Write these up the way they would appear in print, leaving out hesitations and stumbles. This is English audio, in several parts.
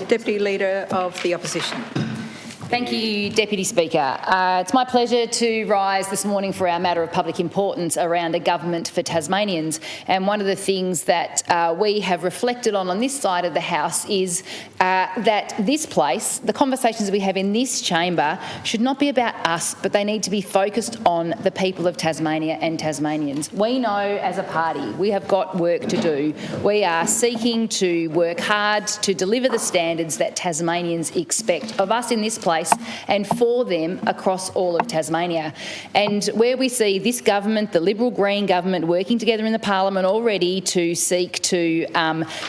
Deputy Leader of the Opposition. Thank you, Deputy Speaker. It's my pleasure to rise this morning for our matter of public importance around a government for Tasmanians. And one of the things that we have reflected on this side of the House is that this place, the conversations we have in this chamber, should not be about us, but they need to be focused on the people of Tasmania and Tasmanians. We know as a party we have got work to do. We are seeking to work hard to deliver the standards that Tasmanians expect of us in this place and for them across all of Tasmania. And where we see this government, the Liberal-Green government, working together in the Parliament already to seek to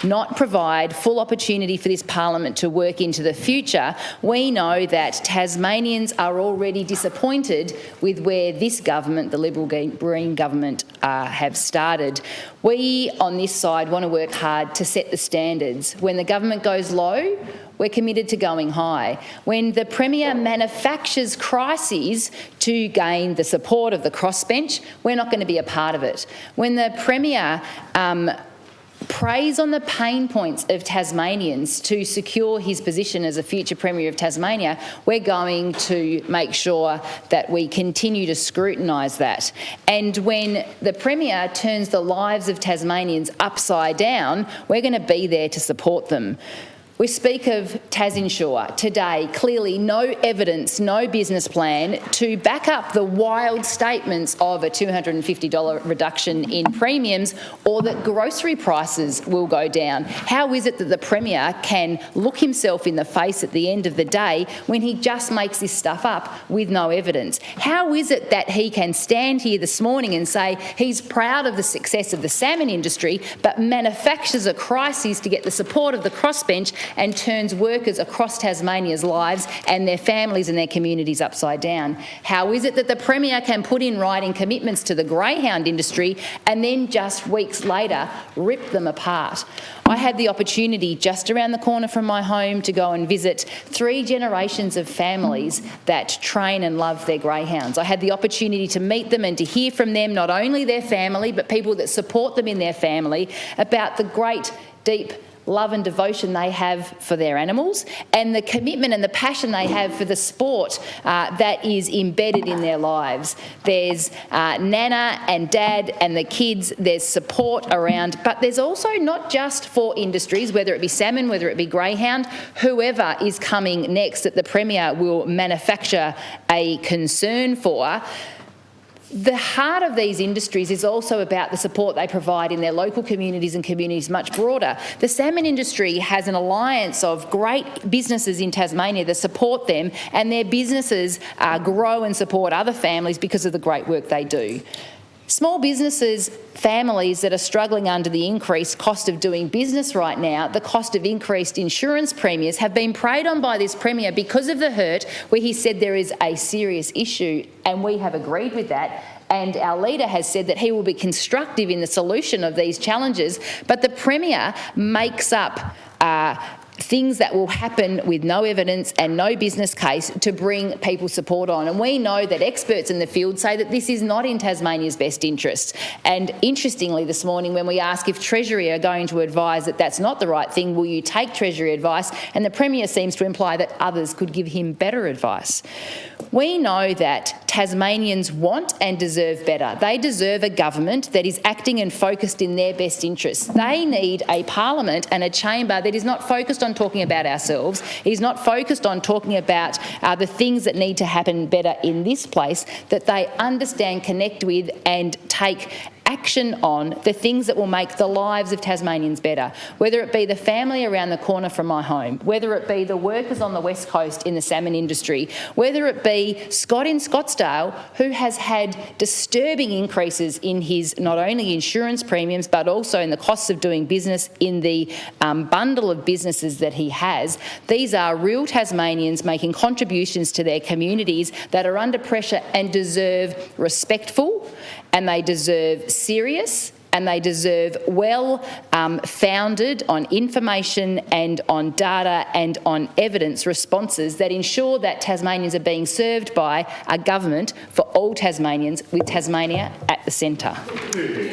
not provide full opportunity for this Parliament to work into the future, we know that Tasmanians are already disappointed with where this government, the Liberal-Green government, have started. We on this side want to work hard to set the standards. When the government goes low, we're committed to going high. When the Premier manufactures crises to gain the support of the crossbench, we're not going to be a part of it. When the Premier preys on the pain points of Tasmanians to secure his position as a future Premier of Tasmania, we're going to make sure that we continue to scrutinise that. And when the Premier turns the lives of Tasmanians upside down, we're going to be there to support them. We speak of TasInsure today. Clearly no evidence, no business plan to back up the wild statements of a $250 reduction in premiums or that grocery prices will go down. How is it that the Premier can look himself in the face at the end of the day when he just makes this stuff up with no evidence? How is it that he can stand here this morning and say he's proud of the success of the salmon industry but manufactures a crisis to get the support of the crossbench and turns workers across Tasmania's lives and their families and their communities upside down? How is it that the Premier can put in writing commitments to the greyhound industry and then just weeks later rip them apart? I had the opportunity just around the corner from my home to go and visit 3 generations of families that train and love their greyhounds. I had the opportunity to meet them and to hear from them, not only their family but people that support them in their family, about the great, deep love and devotion they have for their animals and the commitment and the passion they have for the sport that is embedded in their lives. There's Nana and Dad and the kids, there's support around, but there's also not just for industries, whether it be salmon, whether it be greyhound, whoever is coming next that the Premier will manufacture a concern for. The heart of these industries is also about the support they provide in their local communities and communities much broader. The salmon industry has an alliance of great businesses in Tasmania that support them, and their businesses grow and support other families because of the great work they do. Small businesses, families that are struggling under the increased cost of doing business right now, the cost of increased insurance premiums, have been preyed on by this Premier because of the hurt, where he said there is a serious issue, and we have agreed with that. And our leader has said that he will be constructive in the solution of these challenges, but the Premier makes up things that will happen with no evidence and no business case to bring people support on. And we know that experts in the field say that this is not in Tasmania's best interests. And interestingly, this morning when we ask if Treasury are going to advise that that's not the right thing, will you take Treasury advice? And the Premier seems to imply that others could give him better advice. We know that Tasmanians want and deserve better. They deserve a government that is acting and focused in their best interests. They need a Parliament and a chamber that is not focused on talking about ourselves. It is not focused on talking about the things that need to happen better in this place, that they understand, connect with and take action on the things that will make the lives of Tasmanians better, whether it be the family around the corner from my home, whether it be the workers on the West Coast in the salmon industry, whether it be Scott in Scottsdale, who has had disturbing increases in his not only insurance premiums but also in the costs of doing business in the bundle of businesses that he has. These are real Tasmanians making contributions to their communities that are under pressure and deserve respectful, and they deserve serious, and they deserve well-founded on information and on data and on evidence responses that ensure that Tasmanians are being served by a government for all Tasmanians, with Tasmania at the centre.